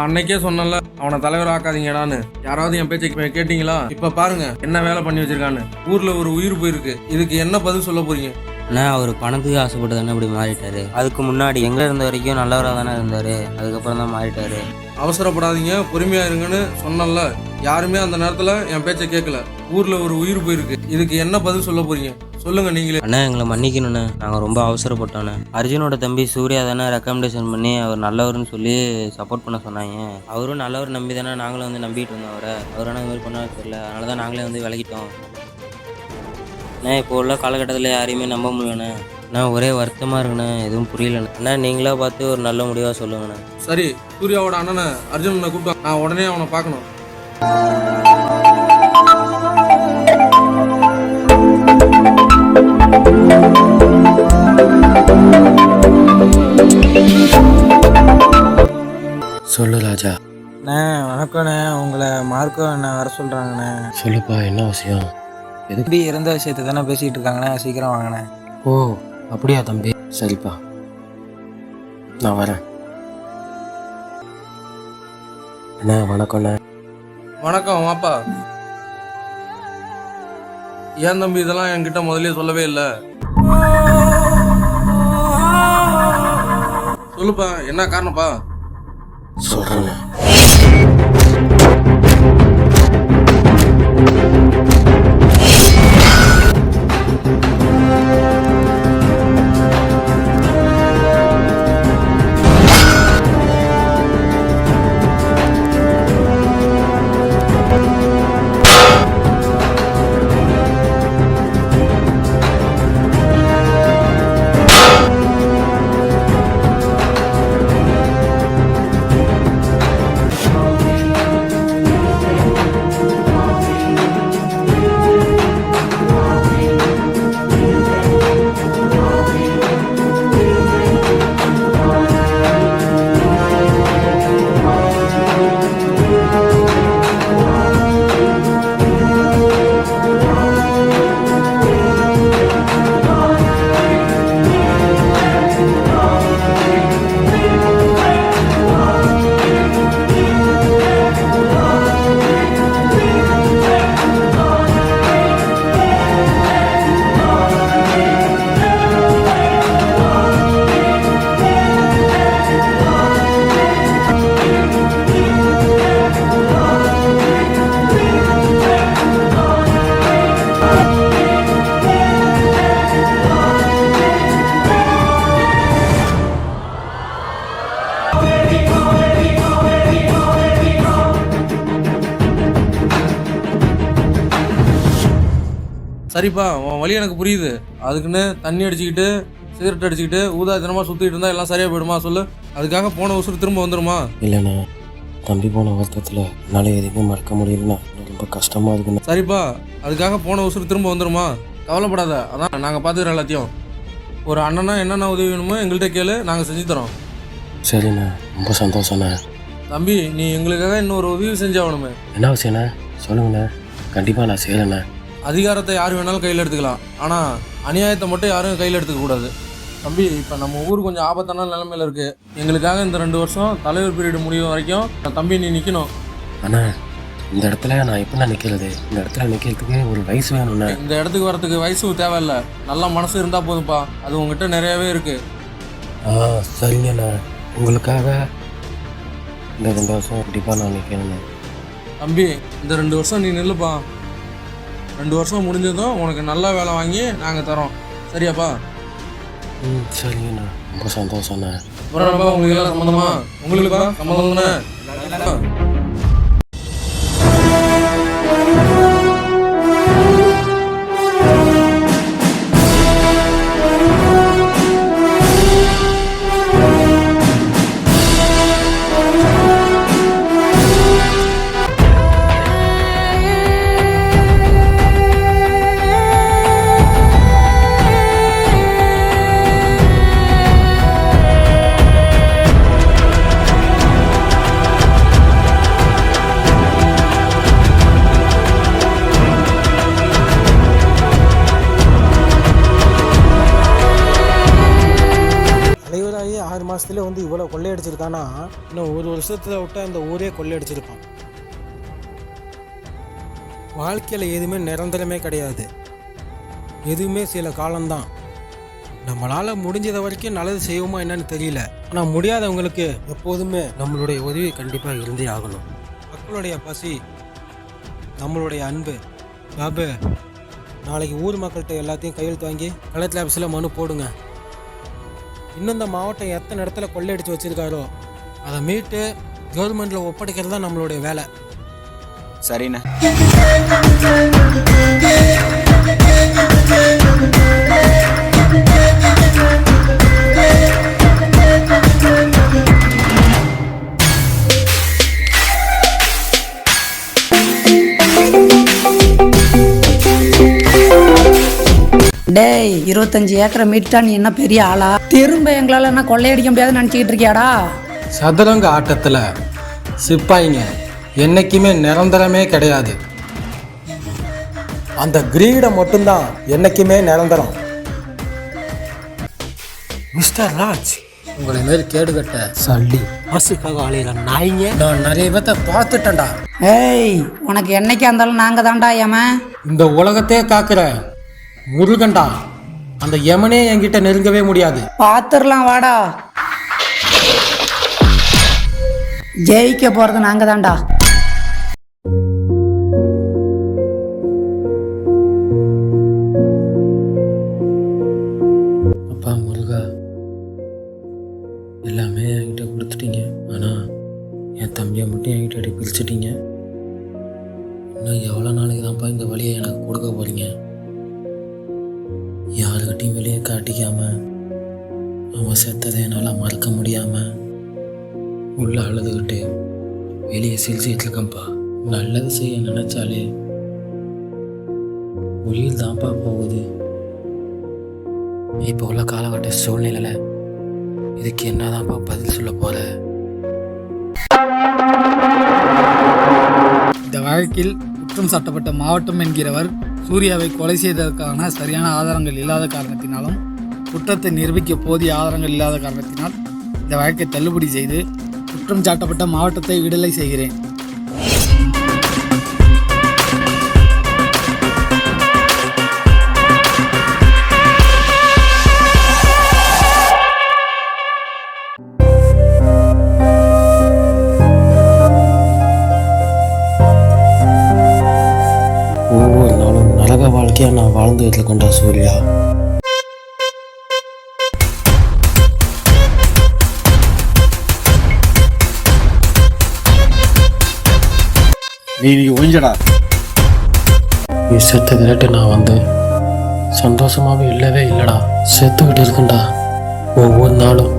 அன்னைக்கே சொன்னல அவனை தலைவர் ஆக்காதீங்கடான்னு. யாராவது என் பேச்சை கேட்டீங்களா? இப்ப பாருங்க என்ன வேலை பண்ணி வச்சிருக்கான்னு. ஊர்ல ஒரு உயிர் போயிருக்கு. இதுக்கு என்ன பதில் சொல்ல போறீங்க? அண்ணா அவர் பணத்துக்கு ஆசைப்பட்டு தானே இப்படி மாறிட்டாரு. அதுக்கு முன்னாடி எங்க இருந்த வரைக்கும் நல்லவராக தானே இருந்தாரு. அதுக்கப்புறம் தான் மாறிட்டாரு. அவசரப்படாதீங்க, பொறுமையா இருங்கன்னு சொன்னல. யாருமே அந்த நேரத்துல என் பேச்சை கேட்கல. ஊர்ல ஒரு உயிர் போயிருக்கு. இதுக்கு என்ன பதில் சொல்ல போறீங்க? சொல்லுங்க நீங்களே. அண்ணா எங்களை மன்னிக்கணுண்ணே, நாங்கள் ரொம்ப அவசரப்பட்டோண்ணே. அர்ஜுனோட தம்பி சூர்யா தானே ரெக்கமெண்டேஷன் பண்ணி அவர் நல்லவர்னு சொல்லி சப்போர்ட் பண்ண சொன்னாங்க. அவரும் நல்லவர் நம்பி தானே நாங்களும் வந்து நம்பிட்டு இருந்தோம் அவரை. அவரான இது மாதிரி பண்ண தெரியல, அதனால தான் நாங்களே வந்து விலகிட்டோம். அண்ணா இப்போ உள்ள காலகட்டத்தில் யாரையுமே நம்ப முடியலண்ணே. அண்ணா ஒரே வருத்தமாக இருக்குண்ணே, எதுவும் புரியலண்ணே. அண்ணா நீங்களா பார்த்து ஒரு நல்ல முடிவாக சொல்லுங்கண்ணே. சரி, சூர்யாவோட அண்ணனை அர்ஜுனனை கூப்பிட்டு நான் உடனே அவனை பார்க்கணும். சொல்லு ராஜா. அண்ணே வணக்கண்ணே, உங்களை மார்க்கோ அண்ணா வர சொல்கிறாங்கண்ணே. சொல்லுப்பா, என்ன விஷயம்? எப்படி இறந்த விஷயத்தை தானே பேசிகிட்டு இருக்காங்கண்ணே, சீக்கிரம் வாங்கண்ணே. ஓ அப்படியா தம்பி? சரிப்பா, நான் வரேன். அண்ணா வணக்கண்ணே. வணக்கம் வாப்பா. ஏன் தம்பி இதெல்லாம் என்கிட்ட முதல்ல சொல்லவே இல்லை? சொல்லுப்பா, என்ன காரணப்பா? சொல்றேன். சரிப்பா, உன் வழி எனக்கு புரியுது. அதுக்குன்னு தண்ணி அடிச்சுக்கிட்டு சிகரெட் அடிச்சுக்கிட்டு ஊதாத்தனமாக சுற்றிட்டு இருந்தால் எல்லாம் சரியாக போயிடுமா சொல்லு? அதுக்காக போன உசுறு திரும்ப வந்துடுமா? இல்லைண்ணா, தம்பி போன வருத்தத்தில் என்னால் எதுவுமே மறக்க முடியலண்ணா. ரொம்ப கஷ்டமாக இருக்குண்ணா. சரிப்பா, அதுக்காக போன உசுறு திரும்ப வந்துடுமா? கவலைப்படாத, அதான் நாங்கள் பார்த்துக்கிறோம் எல்லாத்தையும். ஒரு அண்ணனா என்னென்ன உதவி வேணுமோ எங்கள்கிட்ட கேளு, நாங்கள் செஞ்சு தரோம். சரிண்ணா, ரொம்ப சந்தோஷண்ணா. தம்பி, நீ எங்களுக்காக இன்னொரு உதவி செஞ்சாகணுமே. என்ன விஷயண்ணா? சொல்லுங்கண்ணா. கண்டிப்பாக நான் செய்கிறேண்ணா. அதிகாரத்தை யார் வேணாலும் கையில் எடுத்துக்கலாம், ஆனால் அநியாயத்தை மட்டும் யாரும் கையில் எடுத்துக்கக்கூடாது. தம்பி, இப்போ நம்ம ஊர் கொஞ்சம் ஆபத்தான நிலைமையில் இருக்குது. எங்களுக்காக இந்த 2 வருஷம் தலைவர் பீரியட் முடியும் வரைக்கும் தம்பி நீ நிற்கணும். அண்ணா இந்த இடத்துல நான் எப்படிண்ணா நிற்கிறது? இந்த இடத்துல நிற்கிறதுக்கு ஒரு வயசு வேணும்ண்ணா. இந்த இடத்துக்கு வரத்துக்கு வயசு தேவையில்லை, நல்ல மனசு இருந்தால் போதும்ப்பா. அது உங்ககிட்ட நிறையாவே இருக்குது. சரிங்கண்ணா, உங்களுக்காக இந்த 2 வருஷம் கண்டிப்பாக நான் நிற்கணுண்ணா. தம்பி, இந்த 2 வருஷம் நீ நில்லுப்பா. 2 வருஷம் முடிஞ்சதும் உனக்கு நல்ல வேலை வாங்கி நாங்கள் தரோம். சரியாப்பா? சரிங்கண்ணா, ரொம்ப சந்தோஷம்ண்ணா. அப்புறம் உங்களுக்கு எல்லாம் சம்மந்தமா? உங்களுக்குப்பா சம்மந்தம் தானே? மாதத்துல வந்து இவ்வளோ கொள்ளையடிச்சிருக்கானா, இன்னும் ஒரு வருஷத்தில் விட்டா இந்த ஊரே கொள்ளையடிச்சிருப்பான். வாழ்க்கையில் எதுவுமே நிரந்தரமே கிடையாது, எதுவுமே சில காலம்தான். நம்மளால் முடிஞ்சதை வரைக்கும் நல்லது செய்வோமா என்னன்னு தெரியல. ஆனால் முடியாதவங்களுக்கு எப்போதுமே நம்மளுடைய உதவி கண்டிப்பாக இருந்தே ஆகணும். மக்களுடைய பசி, நம்மளுடைய அன்பு. பாபு, நாளைக்கு ஊர் மக்கள்கிட்ட எல்லாத்தையும் கையெழுத்து வாங்கி கலெக்டர் ஆஃபீஸில் மனு போடுங்க. இன்னும் இந்த மாவட்டம் எத்தனை இடத்துல கொள்ளையடிச்சு வச்சுருக்காரோ அதை மீட்டு கவர்மெண்ட்டில் ஒப்படைக்கிறது தான் நம்மளுடைய வேலை. சரிண்ணே. டேய், 25 ஏக்கரை மீட்டா நீ என்ன பெரிய ஆளா? திரும்ப எங்களால் என்ன கொள்ளையடிக்க முடியாதுன்னு நினச்சிக்கிட்டு இருக்கியாடா? சதுரங்க ஆட்டத்தில் சிப்பாயிங்க என்னைக்குமே நிரந்தரமே கிடையாது. அந்த கிரீடை மட்டும்தான் என்னைக்குமே நிரந்தரம். மிஸ்டர் ராஜ், உங்களை மாரி கேடுகட்ட சல்லி மாசுக்காக ஆலையில நாய்ங்க நான் நிறைய பேர்த்த பார்த்துட்டேன்டா. ஏய், உனக்கு என்னைக்கா இருந்தாலும் நாங்கள் தான்டா ஏமன். இந்த உலகத்தையே காக்குற முருகன்டா. அந்த யமனே என்கிட்ட நெருங்கவே முடியாது. பார்த்துடலாம் வாடா. ஜெயிக்க போகிறது நாங்கள் தான்டா. அப்பா முருகா, எல்லாமே என்கிட்ட கொடுத்துட்டீங்க, ஆனால் என் தம்பியை மட்டும் என்கிட்ட பிரிச்சுட்டீங்க. இன்னும் எவ்வளோ நாளைக்கு தான்ப்பா இந்த வழியை எனக்கு கொடுக்க போகிறீங்க? யாருக்கிட்டையும் வெளியே காட்டிக்காம அவன் செத்ததை என்னால் மறக்க முடியாமல் உள்ள அழுதுகிட்டு வெளியே சிரிச்சிட்டு இருக்கேன்ப்பா. நல்லது செய்ய நினச்சாலே உயிர் தான்ப்பா போகுது. இப்போ உள்ள காலகட்ட சூழ்நிலையில் இதுக்கு என்னதான்ப்பா பதில் சொல்ல போற? இந்த வழக்கில் குற்றம் சாட்டப்பட்ட மாவட்டம் என்கிறவர் சூர்யாவை கொலை செய்ததற்கான சரியான ஆதாரங்கள் இல்லாத காரணத்தினாலும் குற்றத்தை நிரூபிக்க போதிய ஆதாரங்கள் இல்லாத காரணத்தினால் இந்த வழக்கை தள்ளுபடி செய்து குற்றம் சாட்டப்பட்ட மாவட்டத்தை விடுதலை செய்கிறேன். ஒவ்வொரு நாளும் நரக வாழ்க்கையாக நான் வாழ்ந்துகிட்டு இருக்கேன்டா சூர்யா. நீ ஒழிஞ்சடா. நீ செத்த கேட்டு நான் வந்து சந்தோஷமாவே இல்லவே இல்லைடா. செத்துக்கிட்டு இருக்கேன்டா ஒவ்வொரு நாளும்.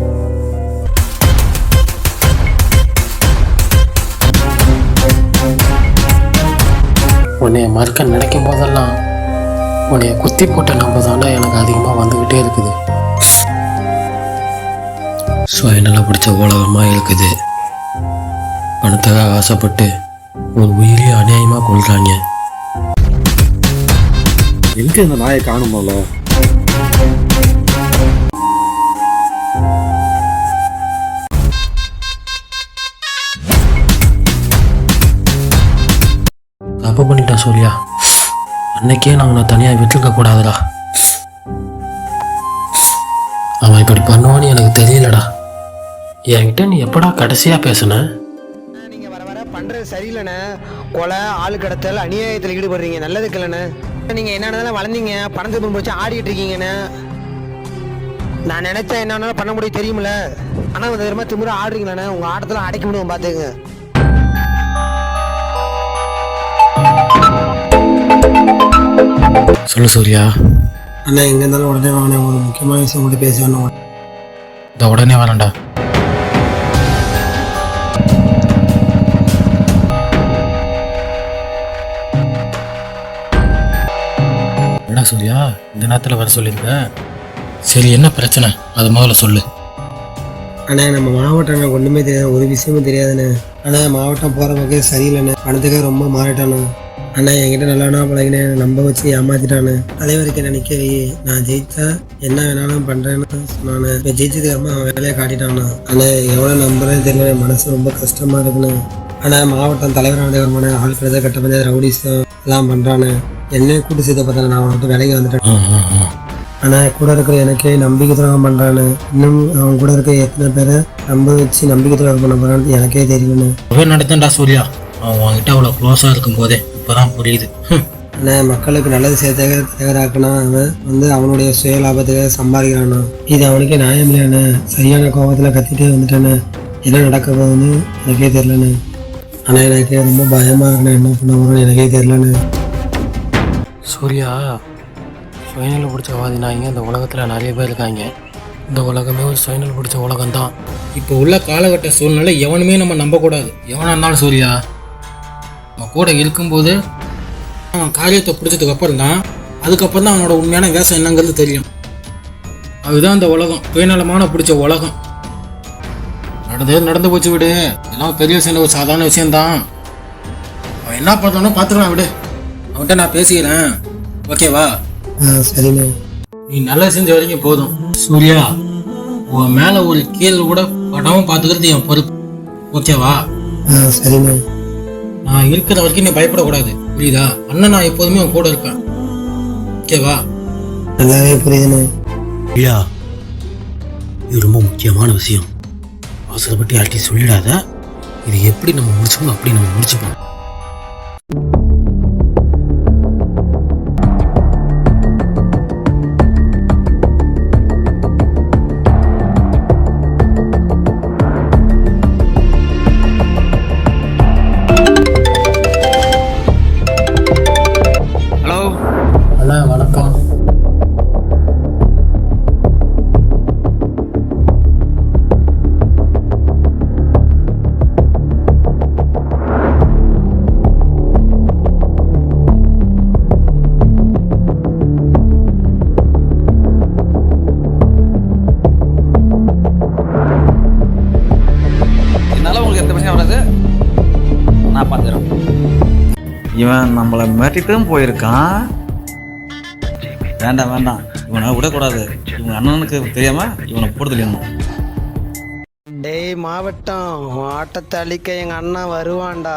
உன்னைய மறுக்க நினைக்கும் போதெல்லாம் உன்னைய குத்தி போட்ட நம்ப தானே எனக்கு அதிகமாக வந்துக்கிட்டே இருக்குது. சுயநலம் பிடிச்ச உலகமாக இருக்குது. பணத்துக்காக ஆசைப்பட்டு ஒரு உயிரியை அநியாயமாக கொள்றாங்க. எங்க இந்த நாயை காணுமோல? தப்பு பண்ணிட்டேன் சூர்யா. அன்னைக்கே நான் உன்னை தனியாக விட்டுருக்க கூடாதுடா. அவன் இப்படி பண்ணுவான்னு எனக்கு தெரியலடா. என்கிட்ட நீ எப்படா கடைசியாக பேசுன? நீங்கள் வர வர பண்ணுறது சரியில்லைண்ணே. கொலை, ஆள் கடத்தல், அநியாயத்தில் ஈடுபடுறீங்க. நல்லதுக்கு இல்லைண்ணே. நீங்கள் என்னென்னதான் வளர்ந்தீங்க, பணத்தை பிடிச்சி ஆடிட்டு இருக்கீங்கண்ணே. நான் நினைச்சா என்னன்னாலும் பண்ண முடியும் தெரியுமில்ல. ஆனால் இந்த விதமாக திமுறை ஆடுறீங்களாண்ணே. உங்கள் ஆட்டத்தில் அடைக்க முடியும் பார்த்துங்க. சொல்லு சூர்யா. அண்ணா எங்கே இருந்தாலும் உடனே வாங்க. ஒரு முக்கியமான விஷயம் மட்டும் பேச வேணும். இந்த உடனே வரேன்டா. என்ன சூர்யா இந்த நேரத்தில் வர சொல்லியிருக்க? சரி, என்ன பிரச்சனை அது முதல்ல சொல்லு. அண்ணா நம்ம மாவட்டம் எனக்கு ஒன்றுமே தெரியாது, ஒரு விஷயமும் தெரியாதுண்ணே. ஆனால் மாவட்டம் போகிற வகை சரியில்லைண்ணே. பணத்துக்காக ரொம்ப மாறிட்டானே. அண்ணா என்கிட்ட நல்லவனா பழகினேன், நம்ப வச்சு ஏமாத்திட்டானு. தலைவருக்கு நினைக்க நான் ஜெயிச்சா என்ன வேணாலும் பண்றேன்னு சொன்னானு. இப்போ ஜெயிச்சதுக்கு அப்புறம் அவன் வேலையை காட்டிட்டானா. ஆனால் எவ்வளோ நம்புறேன்னு தெரியல, மனசு ரொம்ப கஷ்டமா இருக்குன்னு. ஆனால் மாவட்டம் தலைவரான வருமான ஆள் கிடையாது, கட்ட பஞ்சாயத்து ரவுடிஸும் எல்லாம் பண்றானு. என்னையும் கூட்டு சேர்த்த பார்த்தாங்க, நான் அவன் வேலைக்கு வந்துட்டேன். ஆனால் கூட இருக்கிற எனக்கே நம்பிக்கை துரோகம் பண்ணுறான்னு. இன்னும் அவன் கூட இருக்க எத்தனை பேரை நம்ப வச்சு நம்பிக்கை துரோகம் பண்ண போறான்னு எனக்கே தெரியலன்னு. நடத்தண்டா சூர்யா, அவன் உன்கிட்ட அவ்வளோ க்ளோஸாக இருக்கும் போதே இப்போதான் புரியுது. ஆனால் மக்களுக்கு நல்லது தயாராக்குனா அவன் அவனுடைய சுய லாபத்துக்காக சம்பாதிக்கிறானா. இது அவனுக்கே நியாயம் இல்லையானே. சரியான கோபத்தில் கத்திட்டே வந்துட்டானே. என்ன நடக்க போகுதுன்னு எனக்கே தெரிலண்ணே. ஆனால் எனக்கு ரொம்ப பயமாக இருக்குண்ணே, என்ன பண்ண போகிறேன்னு எனக்கே தெரிலண்ணே. சூர்யா, சுயநல பிடிச்ச வாதினாங்க இந்த உலகத்தில் நிறைய பேர் இருக்காங்க. இந்த உலகமே ஒரு சுயநல பிடிச்ச உலகம்தான். இப்போ உள்ள காலகட்ட சூழ்நிலை எவனுமே நம்ம நம்பக்கூடாது. எவனா இருந்தாலும் சூர்யா, அவன் கூட இருக்கும்போது அவன் காரியத்தை பிடிச்சதுக்கு அப்புறம் தான் அதுக்கப்புறம் தான் அவனோட உண்மையான வேஷம் என்னங்கிறது தெரியும். அதுதான் இந்த உலகம், சுயநலமான பிடிச்ச உலகம். நடந்து போச்சு விடு, இதெல்லாம் பெரிய விஷயம், ஒரு சாதாரண விஷயம்தான். அவன் என்ன பார்த்தானோ பார்த்துக்கலாம் விடு. அவன்கிட்ட நான் பேசிக்கிறேன், ஓகேவா? சரிண்ணே. நீ நல்லா செஞ்ச வரைக்கும் போதும். சூர்யா, உன் மேல ஒரு கீழ் கூட படாம பாத்துக்கிறது என் பொறுப்பு, ஓகேவா? சரிண்ணே. நான் இருக்கிற வரைக்கும் நீ பயப்படக்கூடாது, புரியுதா? அண்ணன் நான் எப்போதுமே உன் கூட இருப்பேன், ஓகேவா? நல்லாவே புரியுதுண்ணே. ஐயா, இது ரொம்ப முக்கியமான விஷயம். அவசரப்பட்டு யார்கிட்டையும் சொல்லிடாத. இது எப்படி நம்ம முடிச்சோமோ அப்படி நம்ம முடிச்சுப்போம். அண்ணா வணக்கம். என்னால் உங்களுக்கு எந்த பிரச்சனை வராது, நான் பார்த்துக்கிறேன். இவன் நம்மளை மிரட்டிட்டும் போயிருக்கான். வேண்டாம் வேண்டாம், இவனை விடக்கூடாது. இவன் அண்ணனுக்கு தெரியாம இவனை போடுதலையணும். டேய் மாவட்டம், ஆட்டத்தை அழிக்க எங்க அண்ணா வருவான்டா.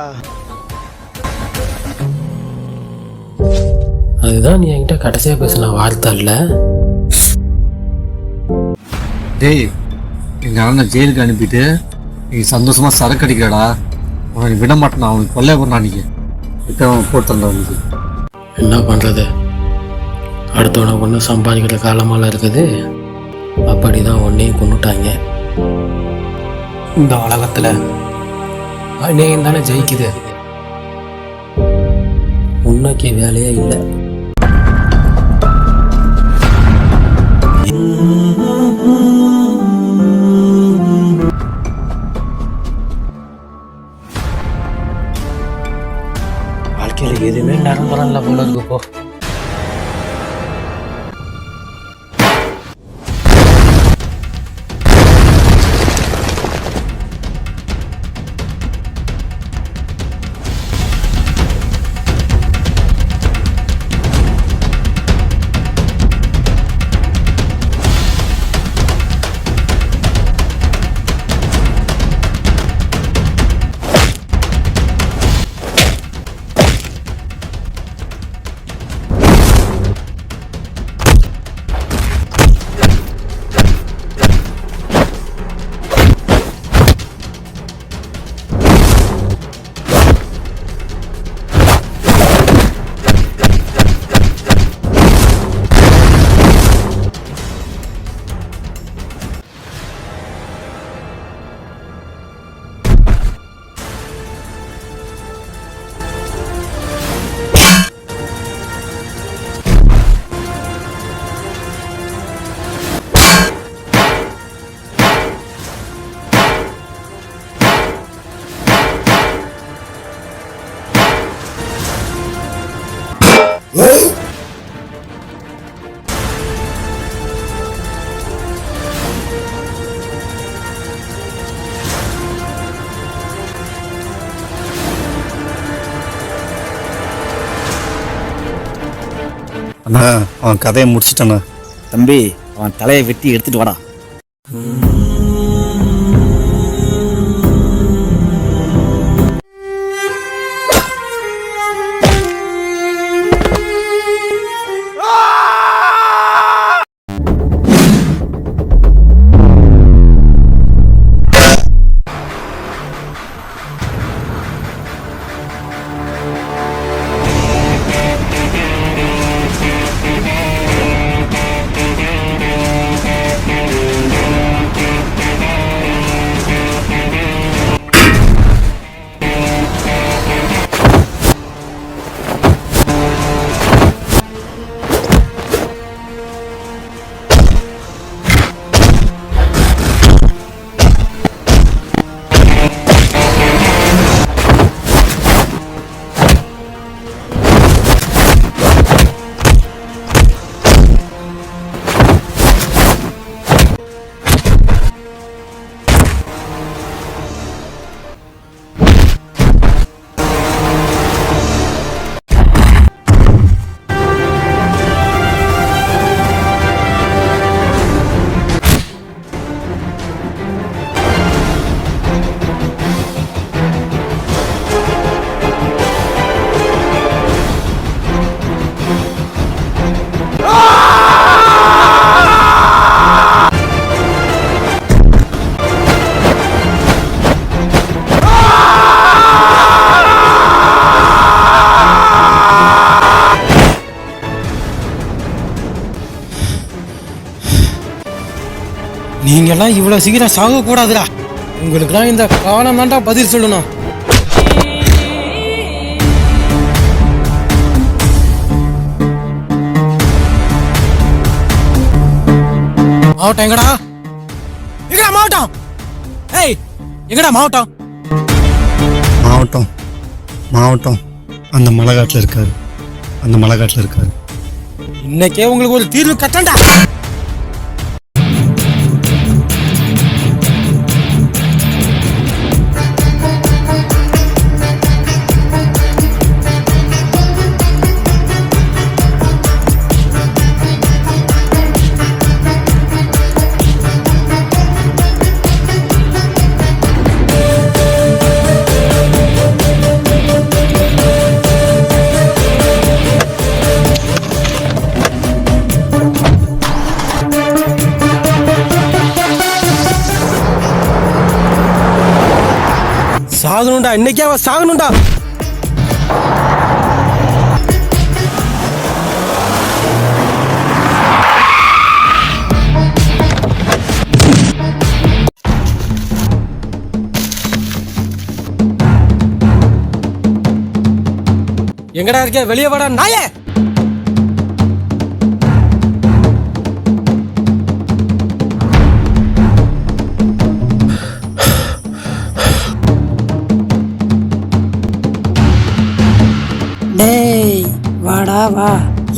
அதுதான் நீ என்கிட்ட கடைசியாக பேசின வார்த்தை இல்லை. டேய், எங்கள் அண்ணன் ஜெயிலுக்கு அனுப்பிட்டு நீ சந்தோஷமாக சரக்கு அடிக்கிறடா. அவனை விட மாட்டான், அவனுக்கு கொல்ல போறான். அன்றைக்கி இப்போ அவன் போட்டுறான் அவனுக்கு. என்ன பண்ணுறது, அடுத்தவனை ஒன்று சம்பாதிக்கிற காலமால இருக்குது. அப்படி தான் ஒன்றையும் கொண்டுட்டாங்க. இந்த உலகத்தில் அநேகம் தானே ஜெயிக்குது. உன்னைக்கு வேலையே இல்லை. வாழ்க்கையில் எதுவுமே நிரந்தரம் இல்லை போல இருக்கு. போ. அண்ணா அவன் கதையை முடிச்சிட்டாண்ணா. தம்பி அவன் தலையை வெட்டி எடுத்துட்டு வாடா. நீங்கெல்லாம் இவ்வளோ சீக்கிரம் சாகக்கூடாதுடா. உங்களுக்குலாம் இந்த காலம் தான்டா பதில் சொல்லணும். மாவட்டம் எங்கடா? எங்கடா மாவட்டம்? ஏய் எங்கடா மாவட்டம்? மாவட்டம் மாவட்டம் அந்த மலைக்காட்டில் இருக்காரு. அந்த மலைக்காட்டில் இருக்காரு. இன்னைக்கே உங்களுக்கு ஒரு தீர்வு கட்டண்டா. சாகணும்டா, இன்னைக்கே அவ சாகணும்டா. எங்கடா இருக்க? வெளியே வாடா நாயே. டேய் வாடா வா.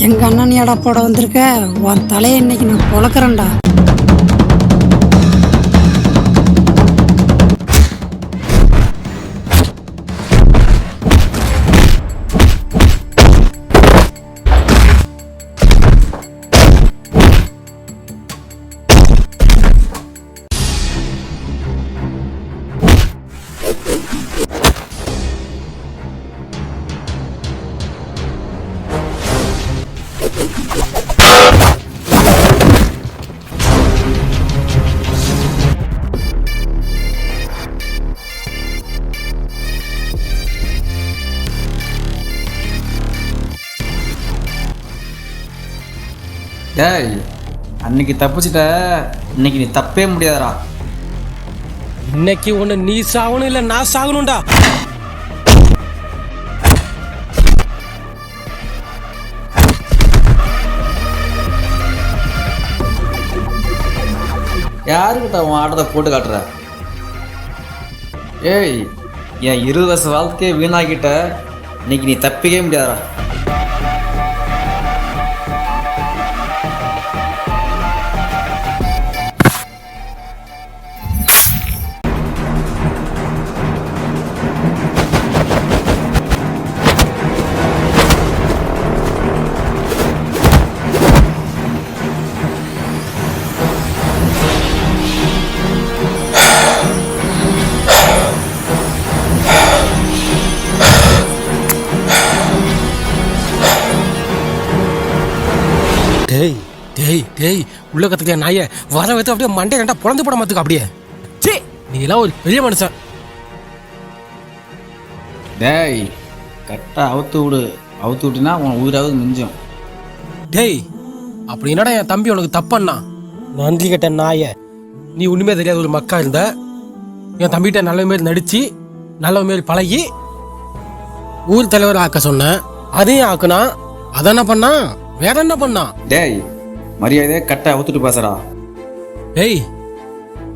எங்க அண்ணன் எடா போட வந்திருக்க? உன் தலையை இன்னைக்கு நான் பொழக்கிறேன்டா. டேய் அன்னைக்கு தப்பிச்சிட்ட, இன்னைக்கு நீ தப்பே முடியாதடா. இன்னைக்கு ஒண்ணு நீ சாகணும் இல்ல நான் சாகணும்டா. யாருக்கிட்ட உன் ஆட்டத்தை போட்டு காட்டுற? ஏய் என் 20 வருஷ வாழ்க்கையை வீணாக்கிட்ட, இன்னைக்கு நீ தப்பிக்கவே முடியாதடா. டேய் உள்ள கத்துக்கிய நாயை வர வைத்து அப்படியே மண்டே ரெண்டா பொழந்து போட மாத்துக்க அப்படியே. சே நீ எல்லாம் ஒரு பெரிய மனுஷன். டேய் கரெக்டாக அவுத்து விட்டுனா உன் உயிராவது மிஞ்சும். டேய் அப்படி என்னடா என் தம்பி உனக்கு தப்பண்ணா? நன்றி கட்ட நாய, நீ ஒண்ணுமே தெரியாத ஒரு மக்கா இருந்த. என் தம்பிகிட்ட நல்ல மாரி நடிச்சு நல்ல மாரி பழகி ஊர் தலைவர் ஆக்க சொன்னேன். அதையும் ஆக்குனா. அதை என்ன பண்ணா? வேற என்ன பண்ணா? டேய் மரியாதையே கரெக்டாக அவுத்துட்டு பேசுறா. டேய்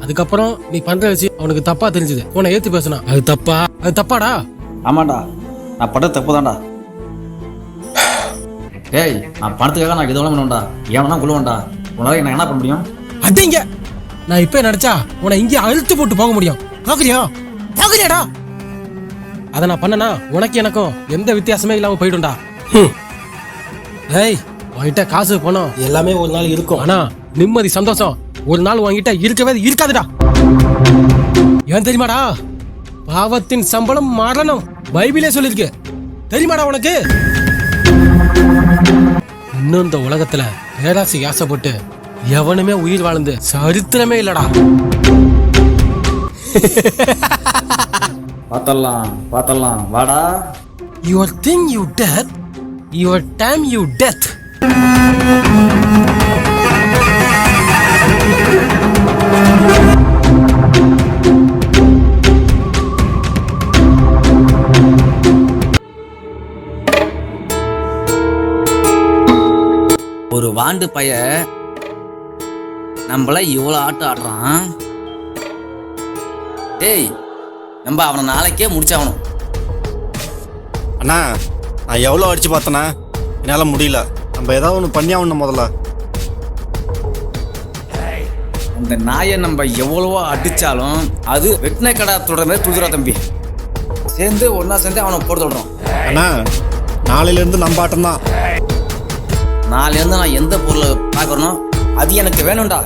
அதுக்கப்புறம் நீ பண்ற விஷயம் அவனுக்கு தப்பா தெரிஞ்சது. உன்னை ஏத்து பேசுனா அது தப்பா? அது தப்பாடா? ஆமாண்டா, நான் பண்றது தப்பு தான்டா. டேய் நான் பணத்துக்காக நான் எதுவும் பண்ணுவேன்டா, ஏன்னா கொள்ளுவேன்டா. உன்னால நான் என்ன பண்ண முடியும்? அடிங்க. நான் இப்ப நினைச்சா உன்னை இங்கே அழுத்து போட்டு போக முடியும். பாக்குறியாடா? அதை நான் பண்ணனா உனக்கு எனக்கும் எந்த வித்தியாசமே இல்லாம போயிடும்டா. ஏய் உன்கிட்ட காசு பணம் எல்லாமே ஒரு நாள் இருக்கும். ஆனா நிம்மதி சந்தோஷம் ஒரு நாள் உன்கிட்ட இருக்கவே இருக்காதுடா. ஏன் தெரியுமாடா? பாவத்தின் சம்பளம் மரணம் பைபிளே சொல்லிருக்கு. தெரியுமாடா உனக்கு? இன்னும் இந்த உலகத்துல பேராசை ஆசைப்பட்டு எவனுமே உயிர் வாழ்ந்து சரித்திரமே இல்லடா. பார்த்தலாம் வாடா. Your thing you death, your time you death. ஒரு வாண்டு பைய நம்மள இவ்வளோ ஆட்டம் ஆடுறான். டேய் நம்ம அவனை நாளைக்கே முடிச்சாகணும். அண்ணா நான் எவ்வளோ அடிச்சு பார்த்தேண்ணா, என்னால் முடியல. நம்ம ஏதாவது ஒன்று பண்ணி ஆகணும் முதல்ல. அந்த நாயை நம்ம எவ்வளவோ அடிச்சாலும் அது வெட்டின கடை தொடர மாதிரி துடுதுரா தம்பி. ஒன்னா சேர்ந்து அவனை போட்டு சொல்றோம். அண்ணா நாளையிலேருந்து நம்ம ஆட்டம் தான். நாளையிலேருந்து நான் எந்த பொருளை பார்க்கறனோ அது எனக்கு வேணும்டா.